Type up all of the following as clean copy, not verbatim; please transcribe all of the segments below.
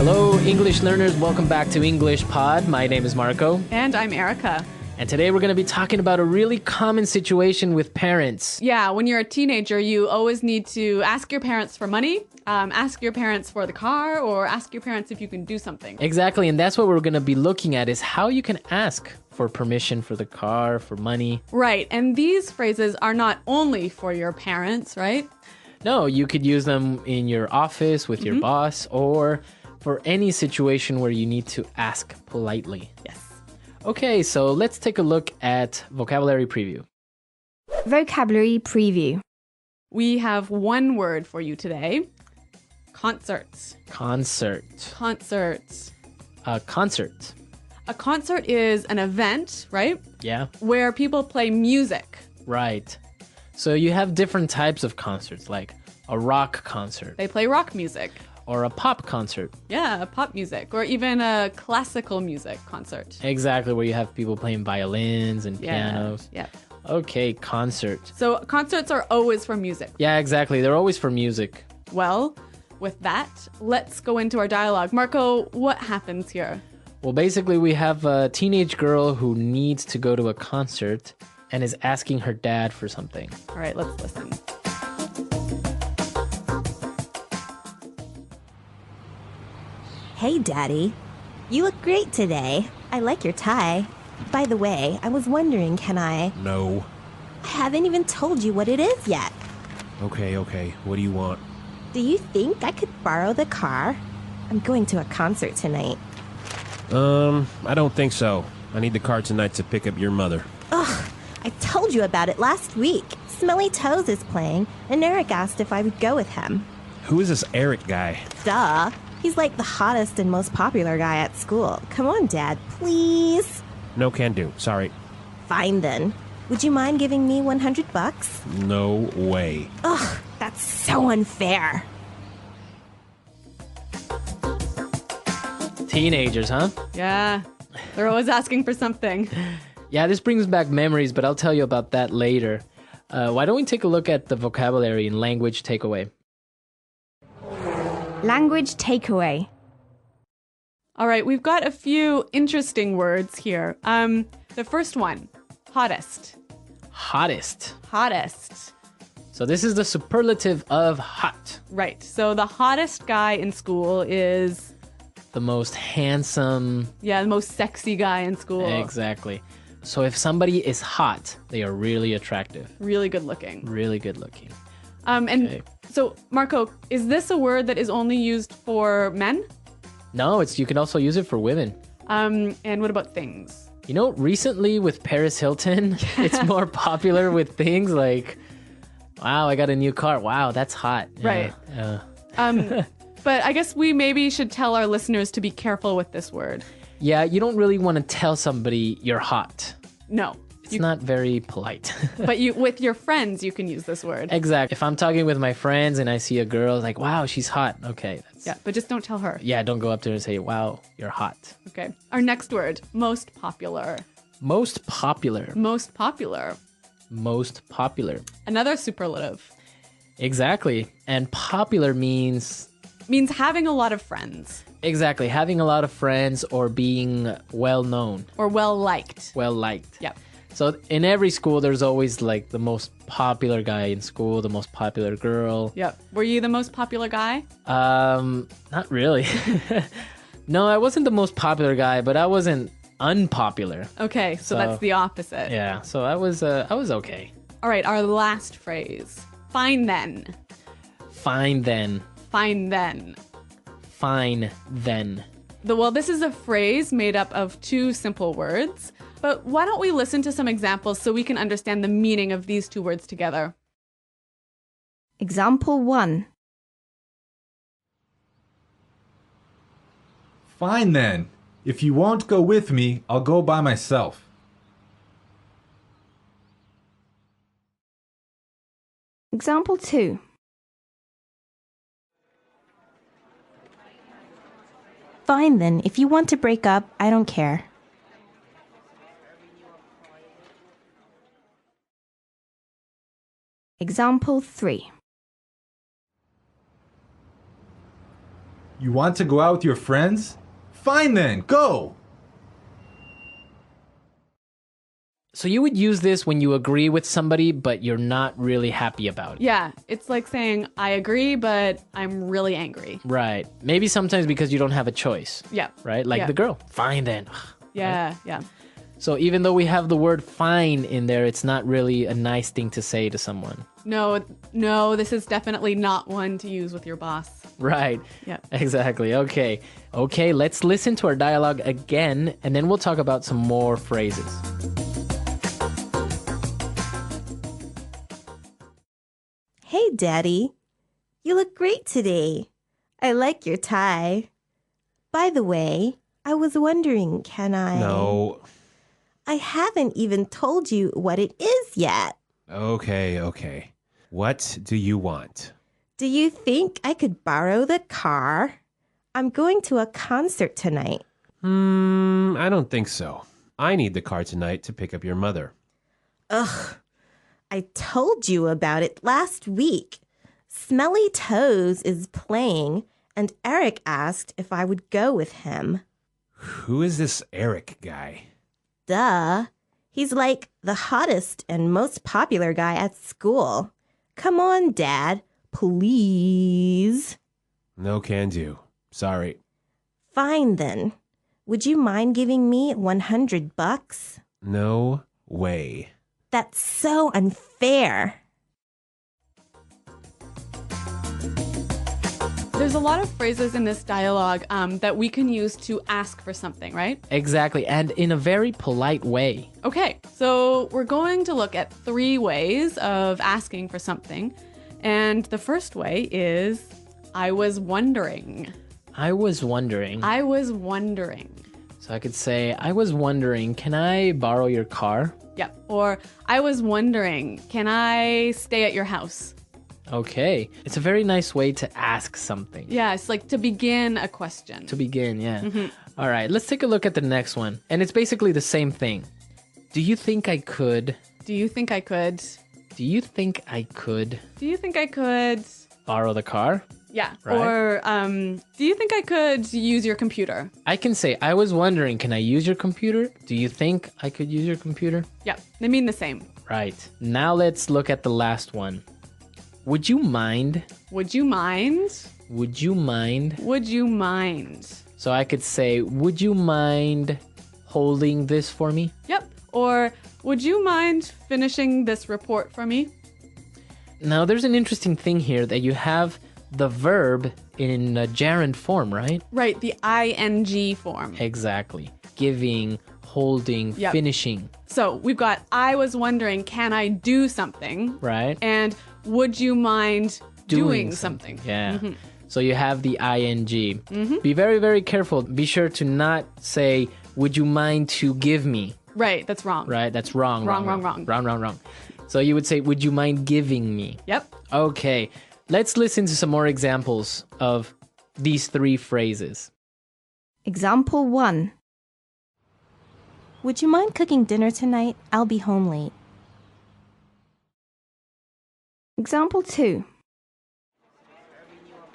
Hello, English learners. Welcome back to English Pod. My name is Marco. And I'm Erica. And today we're going to be talking about a really common situation with parents. Yeah, when you're a teenager, you always need to ask your parents for money, ask your parents for the car, or ask your parents if you can do something. Exactly, and that's what we're going to be looking at is how you can ask for permission for the car, for money. Right, and these phrases are not only for your parents, right? No, you could use them in your office with your boss or for any situation where you need to ask politely. Yes. Okay, so let's take a look at vocabulary preview. Vocabulary preview. We have one word for you today. Concerts. Concert. Concerts. Concert. A concert is an event, right? Yeah, Where people play music. right. So you have different types of concerts, like a rock concert They play rock music. or a pop concert. Yeah, pop music, or even a classical music concert. Exactly, where you have people playing violins and pianos. Yeah. Okay, concert. So concerts are always for music. Yeah, exactly. They're always for music. Well, with that, let's go into our dialogue. Marco, what happens here? Well, basically, we have a teenage girl who needs to go to a concert and is asking her dad for something. All right, let's listen. Hey, Daddy. You look great today. I like your tie. By the way, I was wondering, can I... No. I haven't even told you what it is yet. Okay. What do you want? Do you think I could borrow the car? I'm going to a concert tonight. I don't think so. I need the car tonight to pick up your mother. Ugh, I told you about it last week. Smelly Toes is playing, and Eric asked if I would go with him. Who is this Eric guy? Duh. He's like the hottest and most popular guy at school. Come on, Dad, please. No can do. Sorry. Fine then. Would you mind giving me $100? No way. Ugh, that's so unfair. Teenagers, huh? Yeah, they're always asking for something. Yeah, this brings back memories, but I'll tell you about that later. Why don't we take a look at the vocabulary and language takeaway? Language takeaway. All right, we've got a few interesting words here. The first one, hottest. Hottest. Hottest. So this is the superlative of hot. Right, so the hottest guy in school is, The most handsome. the most sexy guy in school. Exactly. So if somebody is hot, they are really attractive, Really good looking. really good looking. And Okay. so, Marco, is this a word that is only used for men? No, you can also use it for women. And what about things? You know, recently with Paris Hilton, it's more popular with things like, wow, I got a new car. Wow, that's hot. Right. Yeah. But I guess we maybe should tell our listeners to be careful with this word. Yeah, you don't really want to tell somebody you're hot. No. It's not very polite. But with your friends, you can use this word. Exactly. If I'm talking with my friends and I see a girl, like, wow, she's hot. Okay. Yeah, but just don't tell her. Yeah, don't go up to her and say, wow, you're hot. Okay. Our next word, most popular. Most popular. Most popular. Most popular. Another superlative. Exactly. And popular means Means having a lot of friends exactly having a lot of friends or being well known, or well liked. well liked. Yeah. So in every school, there's always like the most popular guy in school, the most popular girl. Yep. Were you the most popular guy? Not really. No, I wasn't the most popular guy, but I wasn't unpopular. Okay, so that's the opposite. Yeah, so I was okay. All right, our last phrase. Fine then. Fine then. Fine then. Fine then. Well, this is a phrase made up of two simple words, but why don't we listen to some examples so we can understand the meaning of these two words together? Example 1. Fine then. If you won't go with me, I'll go by myself. Example 2. Fine then. If you want to break up, I don't care. Example 3. You want to go out with your friends? Fine then, go! So you would use this when you agree with somebody, but you're not really happy about it. Yeah, it's like saying, I agree, but I'm really angry. Right. Maybe sometimes because you don't have a choice. Yeah. Right? Like Yeah. the girl. Fine then. Yeah, yeah. So even though we have the word fine in there, it's not really a nice thing to say to someone. No, this is definitely not one to use with your boss. Right. Yeah. Exactly. Okay, let's listen to our dialogue again, and then we'll talk about some more phrases. Hey, Daddy. You look great today. I like your tie. By the way, I was wondering, can I... No. I haven't even told you what it is yet. Okay. What do you want? Do you think I could borrow the car? I'm going to a concert tonight. I don't think so. I need the car tonight to pick up your mother. Ugh. I told you about it last week. Smelly Toes is playing, and Eric asked if I would go with him. Who is this Eric guy? Duh. He's like the hottest and most popular guy at school. Come on, Dad. Please. No can do. Sorry. Fine then. Would you mind giving me $100? No way. That's so unfair. There's a lot of phrases in this dialogue that we can use to ask for something, right? Exactly, and in a very polite way. Okay, so we're going to look at 3 ways of asking for something. And the first way is, I was wondering. I was wondering. I was wondering. So I could say, I was wondering, can I borrow your car? Yeah. Or, I was wondering, can I stay at your house? Okay. It's a very nice way to ask something. Yeah, it's like to begin a question. To begin, yeah. All right, let's take a look at the next one. And it's basically the same thing. Do you think I could? Do you think I could? Do you think I could Do you think I could? borrow the car? Yeah. Right. Or, do you think I could use your computer? I can say, I was wondering, can I use your computer? Do you think I could use your computer? Yeah, they mean the same. Right. Now let's look at the last one. Would you mind? Would you mind? Would you mind? Would you mind? So I could say, would you mind holding this for me? Yep. Or, would you mind finishing this report for me? Now there's an interesting thing here that you have the verb in a gerund form, right? Right, the ing form. Exactly. Giving, holding, Yep. finishing, So we've got, I was wondering, can I do something? right? And would you mind doing something? Yeah. So you have the ing. Be very, very careful. Be sure to not say, would you mind to give me? Right, that's wrong. Right? That's wrong. Wrong. So you would say, would you mind giving me? Yep. Okay. Let's listen to some more examples of these 3 phrases. Example 1. Would you mind cooking dinner tonight? I'll be home late. Example 2.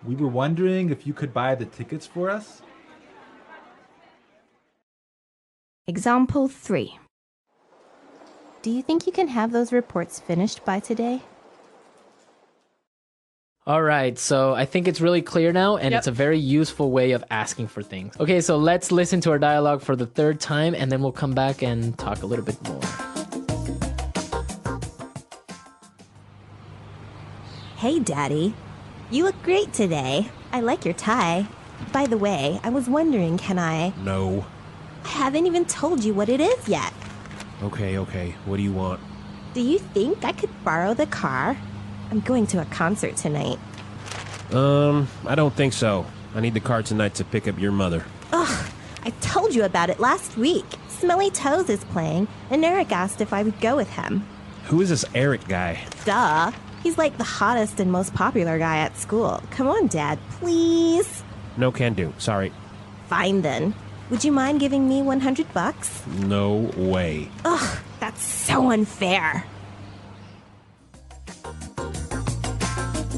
We were wondering if you could buy the tickets for us? Example 3. Do you think you can have those reports finished by today? All right, so I think it's really clear now, and Yep. it's a very useful way of asking for things. Okay, so let's listen to our dialogue for the 3rd time, and then we'll come back and talk a little bit more. Hey, Daddy. You look great today. I like your tie. By the way, I was wondering, can I... No. I haven't even told you what it is yet. Okay. What do you want? Do you think I could borrow the car? I'm going to a concert tonight. I don't think so. I need the car tonight to pick up your mother. Ugh, I told you about it last week. Smelly Toes is playing, and Eric asked if I would go with him. Who is this Eric guy? Duh. He's like the hottest and most popular guy at school. Come on, Dad, please. No can do. Sorry. Fine then. Would you mind giving me $100? No way. Ugh, that's so unfair.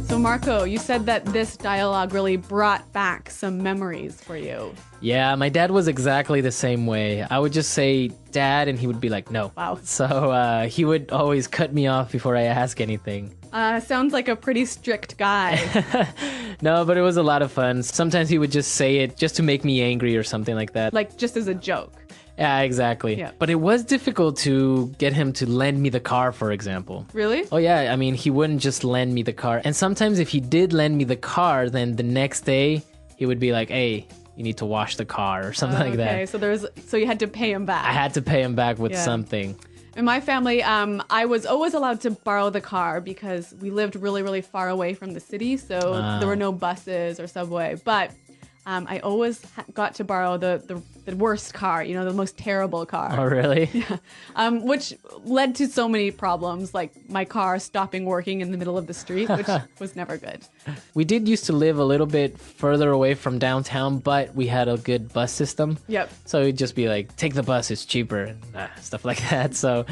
So Marco, you said that this dialogue really brought back some memories for you. Yeah, my dad was exactly the same way. I would just say, Dad, and he would be like, no. Wow. So he would always cut me off before I ask anything. Sounds like a pretty strict guy. No, but it was a lot of fun. Sometimes he would just say it just to make me angry or something like that. Like just as a joke. Yeah, exactly. Yeah. But it was difficult to get him to lend me the car, for example. Really? Oh, yeah. I mean, he wouldn't just lend me the car. And sometimes if he did lend me the car, then the next day he would be like, hey, you need to wash the car or something like that. Okay, so you had to pay him back. I had to pay him back with Yeah. something. In my family, I was always allowed to borrow the car because we lived really, really far away from the city, so there were no buses or subway. But I always got to borrow the worst car, the most terrible car. Oh, really? Which led to so many problems, like my car stopping working in the middle of the street, which was never good. We did used to live a little bit further away from downtown, but we had a good bus system. Yep. So it'd just be like, take the bus, it's cheaper, and stuff like that. So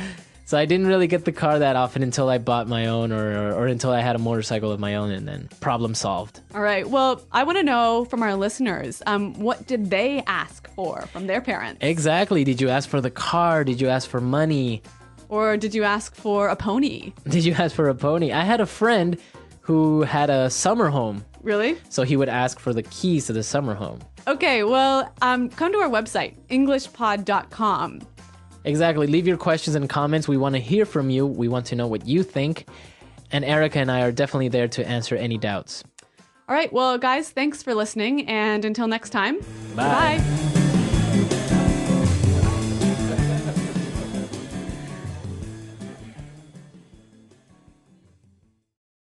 I didn't really get the car that often until I bought my own or until I had a motorcycle of my own, and then problem solved. All right. Well, I want to know from our listeners, what did they ask for from their parents? Exactly. Did you ask for the car? Did you ask for money? Or did you ask for a pony? Did you ask for a pony? I had a friend who had a summer home. Really? So he would ask for the keys to the summer home. Okay. Well, come to our website, englishpod.com. Exactly. Leave your questions and comments. We want to hear from you. We want to know what you think. And Erica and I are definitely there to answer any doubts. All right. Well, guys, thanks for listening. And until next time, Bye. Bye.